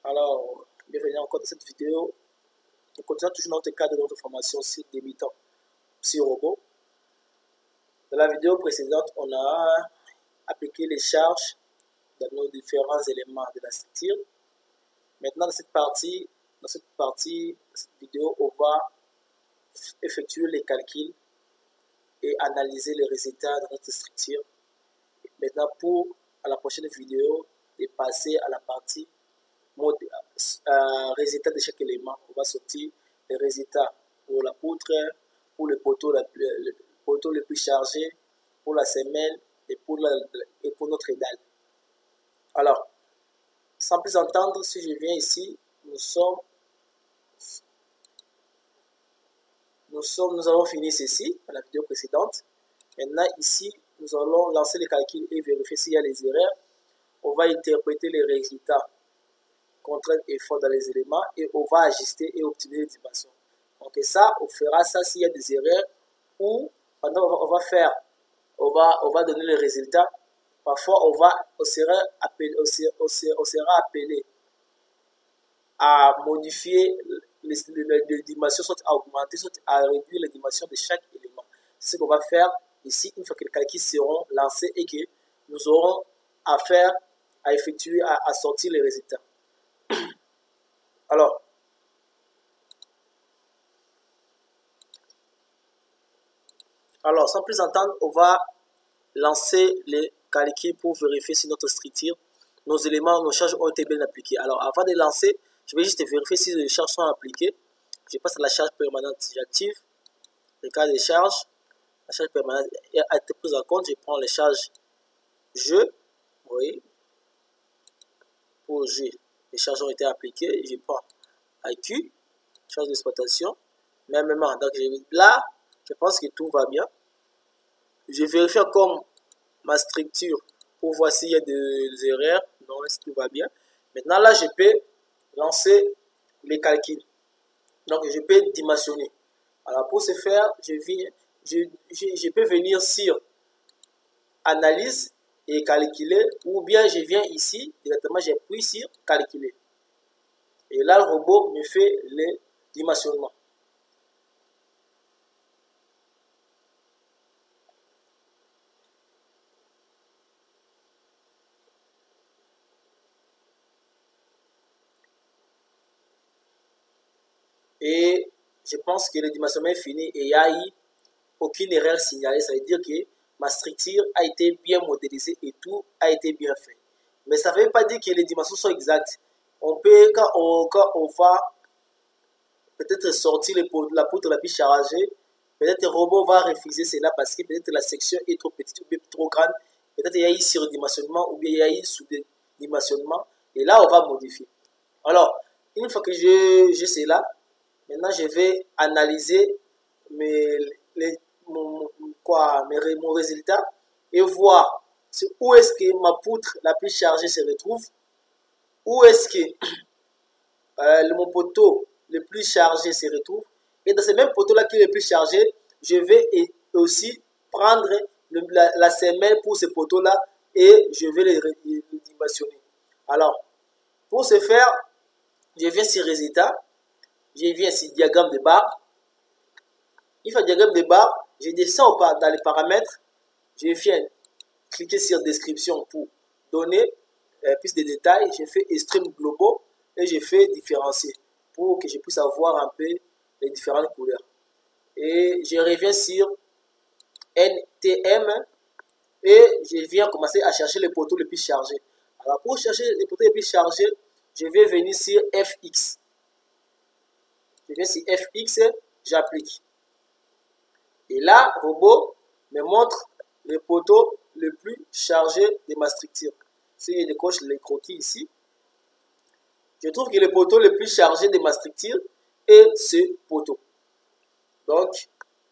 Alors, bienvenue encore dans cette vidéo. Nous continuons toujours notre cadre de notre formation sur débutant sur robot. Dans la vidéo précédente, on a appliqué les charges dans nos différents éléments de la structure. Maintenant, dans cette vidéo, on va effectuer les calculs et analyser les résultats de notre structure. Maintenant, à la prochaine vidéo, de passer à la partie résultats de chaque élément. On va sortir les résultats pour la poutre, pour le poteau le plus chargé, pour la semelle et pour notre dalle. Alors, sans plus entendre, si je viens ici, nous avons fini ceci dans la vidéo précédente. Maintenant, ici, nous allons lancer les calculs et vérifier s'il y a les erreurs. On va interpréter les résultats, contraintes et efforts dans les éléments et on va ajuster et optimiser les dimensions. Donc ça, on fera ça s'il y a des erreurs ou pendant on va donner les résultats. Parfois, on sera appelé à modifier les dimensions, soit à augmenter, soit à réduire les dimensions de chaque élément. C'est ce qu'on va faire ici une fois que les calculs seront lancés et que nous aurons à effectuer, à sortir les résultats. Alors, sans plus attendre, on va lancer les calculs pour vérifier si notre structure, nos éléments, nos charges ont été bien appliquées. Alors, avant de lancer, je vais juste vérifier si les charges sont appliquées. Je passe à la charge permanente, j'active le cas des charges. La charge permanente a été prise en compte. Je prends les charges jeu. Oui. Pour G, les charges ont été appliquées. Je prends IQ, charge d'exploitation. Mêmement, donc là, je pense que tout va bien. Je vérifie encore ma structure pour voir s'il y a des erreurs. Non, si tout va bien. Maintenant, là, je peux lancer les calculs. Donc, je peux dimensionner. Alors, pour ce faire, je peux venir sur analyse et calculer, ou bien je viens ici, directement j'appuie sur calculer. Et là, le robot me fait les dimensionnements. Et je pense que le dimensionnement est fini et il n'y a eu aucune erreur signalée. Ça veut dire que ma structure a été bien modélisée et tout a été bien fait. Mais ça ne veut pas dire que les dimensions sont exactes. On peut, quand on va peut-être sortir la poutre la plus chargée, peut-être le robot va refuser cela parce que peut-être la section est trop petite ou trop grande. Peut-être il y a eu surdimensionnement ou bien il y a eu sous-dimensionnement. Et là, on va modifier. Alors, une fois que j'ai cela, maintenant je vais analyser mon résultat et voir où est-ce que ma poutre la plus chargée se retrouve, où est-ce que mon poteau le plus chargé se retrouve, et dans ce même poteau là qui est le plus chargé, je vais aussi prendre la semelle pour ce poteau là et je vais les dimensionner. Alors, pour ce faire, je viens sur résultat, je viens sur diagramme de barre. Une fois diagramme de barre, je descends dans les paramètres, je viens cliquer sur description pour donner plus de détails, je fais extrême globaux et je fais différencier pour que je puisse avoir un peu les différentes couleurs. Et je reviens sur NTM et je viens commencer à chercher les poteaux les plus chargés. Alors pour chercher les poteaux les plus chargés, je vais venir sur FX. Je viens sur FX, j'applique. Et là, le robot me montre le poteau le plus chargé de ma structure. Si je décoche les croquis ici, je trouve que le poteau le plus chargé de ma structure est ce poteau. Donc,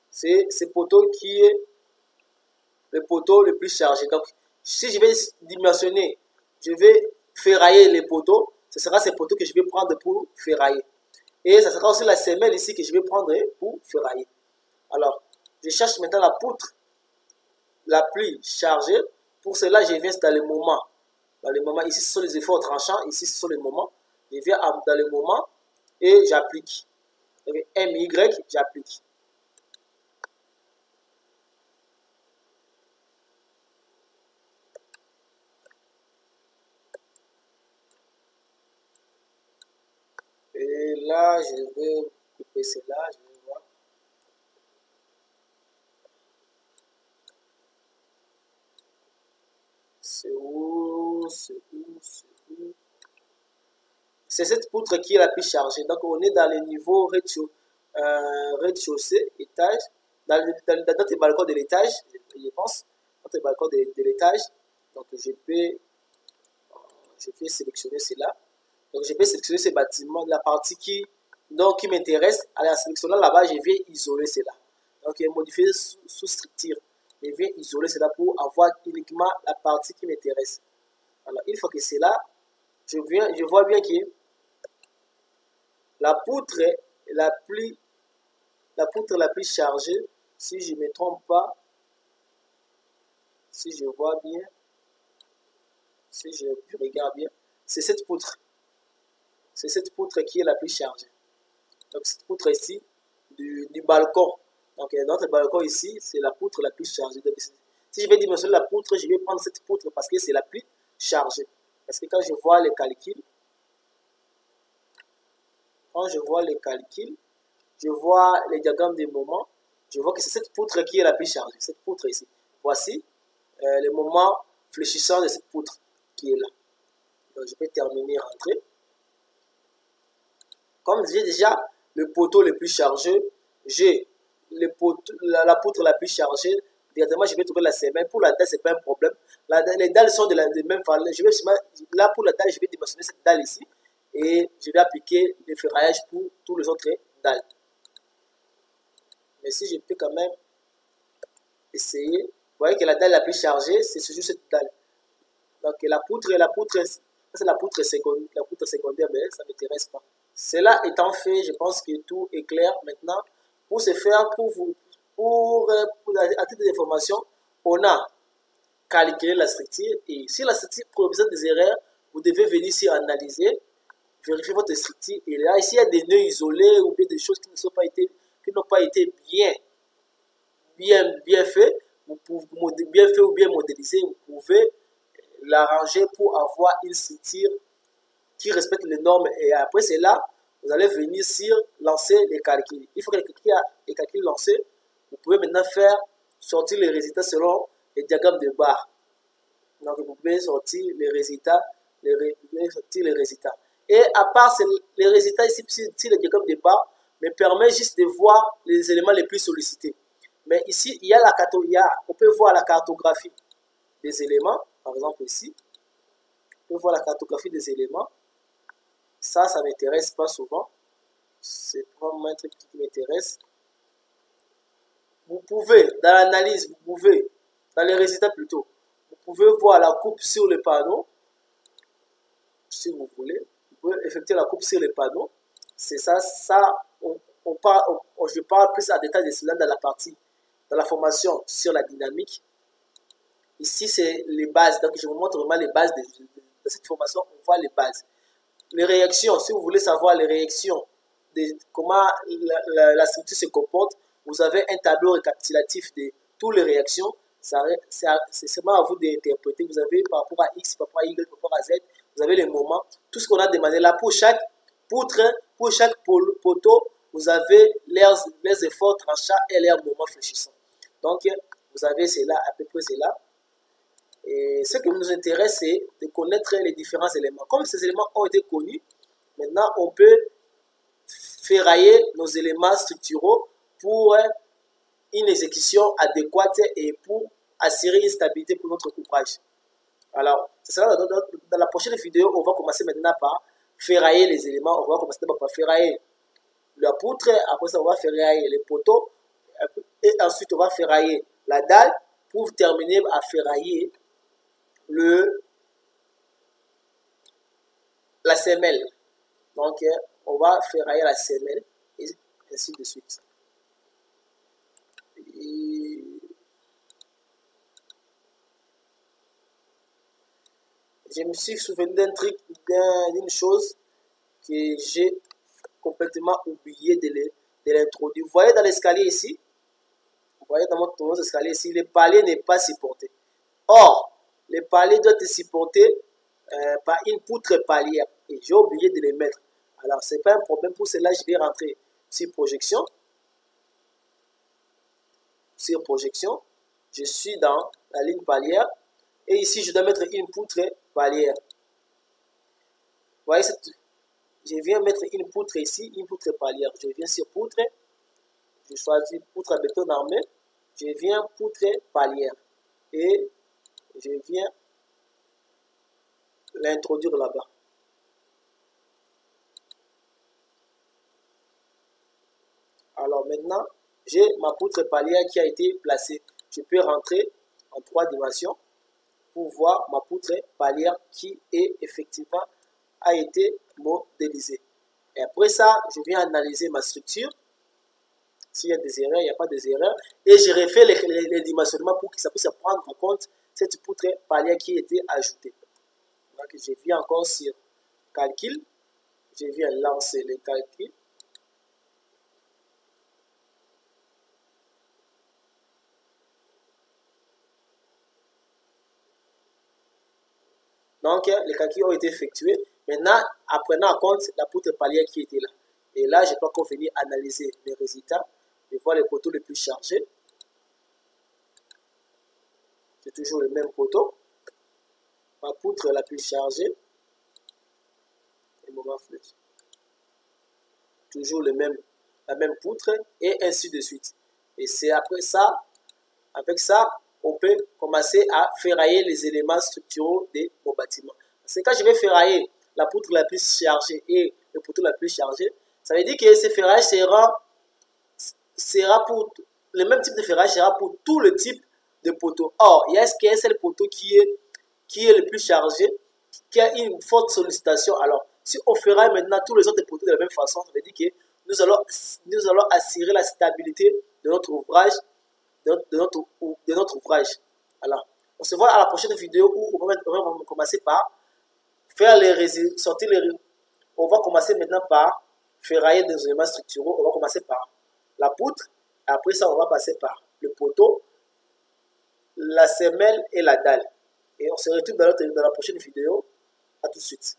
c'est ce poteau qui est le poteau le plus chargé. Donc, si je vais dimensionner, je vais ferrailler les poteaux, ce sera ce poteau que je vais prendre pour ferrailler. Et ce sera aussi la semelle ici que je vais prendre pour ferrailler. Alors, je cherche maintenant la poutre la plus chargée. Pour cela, je viens dans les moments. Dans les moments, ici, ce sont les efforts tranchants. Ici, ce sont les moments. Je viens dans le moment et j'applique. MY, j'applique. Et là, je vais couper cela, je vais voir. C'est où? C'est cette poutre qui est la plus chargée. Donc, on est dans le niveau rez-de-chaussée, étage, dans notre balcon de l'étage, je pense, notre balcon de l'étage. Donc, je peux sélectionner cela. Donc, je peux sélectionner ce bâtiment, la partie qui m'intéresse. En sélectionnant là-bas, je viens isoler cela. Donc, modifier sous structure. Je viens isoler cela pour avoir uniquement la partie qui m'intéresse. Alors, une fois que c'est là, je vois bien que la poutre la plus chargée, si je ne me trompe pas, si je vois bien, si je regarde bien, c'est cette poutre. C'est cette poutre qui est la plus chargée. Donc cette poutre ici, du balcon. Donc notre balcon ici, c'est la poutre la plus chargée. Donc, si je vais dimensionner la poutre, je vais prendre cette poutre parce que c'est la plus chargée. Parce que quand je vois les calculs, je vois les diagrammes des moments, je vois que c'est cette poutre qui est la plus chargée. Cette poutre ici. Voici le moment fléchissant de cette poutre qui est là. Donc je peux terminer, rentrer. Comme j'ai déjà le poteau le plus chargé, j'ai la poutre la plus chargée. Directement, je vais trouver la semelle. Pour la dalle, ce n'est pas un problème. Les dalles sont de même valeur. Là, pour la dalle, je vais dimensionner cette dalle ici. Et je vais appliquer le ferraillage pour tous les autres dalles. Mais si je peux quand même essayer, vous voyez que la dalle la plus chargée, c'est juste cette dalle. Donc la poutre, c'est la poutre secondaire, mais ça ne m'intéresse pas. Cela étant fait, je pense que tout est clair maintenant. Pour ce faire, à titre d'information, on a calculé la structure et si la structure présente des erreurs, vous devez venir ici analyser, vérifier votre structure et là, s'il y a des nœuds isolés ou bien des choses qui n'ont pas été bien fait ou bien modélisé, vous pouvez l'arranger pour avoir une structure qui respecte les normes et après cela, vous allez venir sur lancer les calculs. Il faut que les calculs lancés, vous pouvez maintenant faire sortir les résultats selon les diagrammes de barre. Donc vous pouvez sortir les résultats, Et à part les résultats ici, les diagrammes de barre me permet juste de voir les éléments les plus sollicités. Mais ici, on peut voir la cartographie des éléments, par exemple ici. On peut voir la cartographie des éléments. Ça ne m'intéresse pas souvent. C'est vraiment un truc qui m'intéresse. Vous pouvez, dans l'analyse, dans les résultats plutôt, vous pouvez voir la coupe sur le panneau. Si vous voulez, vous pouvez effectuer la coupe sur le panneau. C'est ça, je parle plus en détail de cela dans la formation sur la dynamique. Ici, c'est les bases. Donc, je vous montre vraiment les bases de cette formation. On voit les bases. Les réactions, si vous voulez savoir les réactions, comment la structure se comporte, vous avez un tableau récapitulatif de toutes les réactions. C'est seulement à vous d'interpréter. Vous avez par rapport à X, par rapport à Y, par rapport à Z, vous avez les moments. Tout ce qu'on a demandé là, pour chaque poutre, pour chaque poteau, vous avez leurs efforts tranchants et leurs moments fléchissants. Donc, vous avez cela, à peu près cela. Et ce qui nous intéresse, c'est de connaître les différents éléments. Comme ces éléments ont été connus, maintenant on peut ferrailler nos éléments structuraux pour une exécution adéquate et pour assurer une stabilité pour notre ouvrage. Alors, c'est ça, dans la prochaine vidéo, on va commencer maintenant par ferrailler les éléments. On va commencer d'abord par ferrailler la poutre, après ça on va ferrailler les poteaux, et ensuite on va ferrailler la dalle pour terminer à ferrailler la semelle. Donc, on va ferrailler la semelle et ainsi de suite. Et je me suis souvenu d'un truc, d'une chose. que j'ai complètement oublié de l'introduire. Vous voyez dans l'escalier ici, vous voyez dans notre escalier ici, le palier n'est pas supporté. Or, le palier doit être supporté par une poutre palière. Et j'ai oublié de les mettre. Alors, ce n'est pas un problème. Pour cela, je vais rentrer sur projection. Sur projection. Je suis dans la ligne palière. Et ici, je dois mettre une poutre palière. Vous voyez, je viens mettre une poutre ici, une poutre palière. Je viens sur poutre. Je choisis poutre à béton armé. Je viens poutre palière. Et je viens l'introduire là-bas. Alors maintenant, j'ai ma poutre palière qui a été placée. Je peux rentrer en 3 dimensions pour voir ma poutre palière qui est effectivement a été modélisée. Et après ça, je viens analyser ma structure. S'il y a des erreurs, il n'y a pas des erreurs. Et je refais les dimensionnements pour que ça puisse prendre en compte cette poutre palière qui a été ajoutée. Donc, je viens encore sur calcul. Je viens lancer les calculs. Donc, les calculs ont été effectués. Maintenant, en prenant en compte la poutre palière qui était là. Et là, je peux encore venir analyser les résultats et voir les poteaux les plus chargés. C'est toujours le même poteau. Ma poutre la plus chargée. Et moment flèche. Toujours la même poutre et ainsi de suite. Et c'est après ça, avec ça, on peut commencer à ferrailler les éléments structuraux de mon bâtiment. C'est quand je vais ferrailler la poutre la plus chargée et le poteau la plus chargé, ça veut dire que ce ferraillage sera pour le même type de ferraillage sera pour tout le type de poteau. Or, il y a un seul poteau qui est le plus chargé, qui a une forte sollicitation. Alors, si on ferraille maintenant tous les autres poteaux de la même façon, ça veut dire que nous allons assurer la stabilité de notre ouvrage. De notre ouvrage. Alors, on se voit à la prochaine vidéo où on va commencer par faire on va commencer maintenant par ferrailler des éléments structuraux. On va commencer par la poutre. Après ça, on va passer par le poteau, la semelle et la dalle. Et on se retrouve dans la prochaine vidéo. À tout de suite.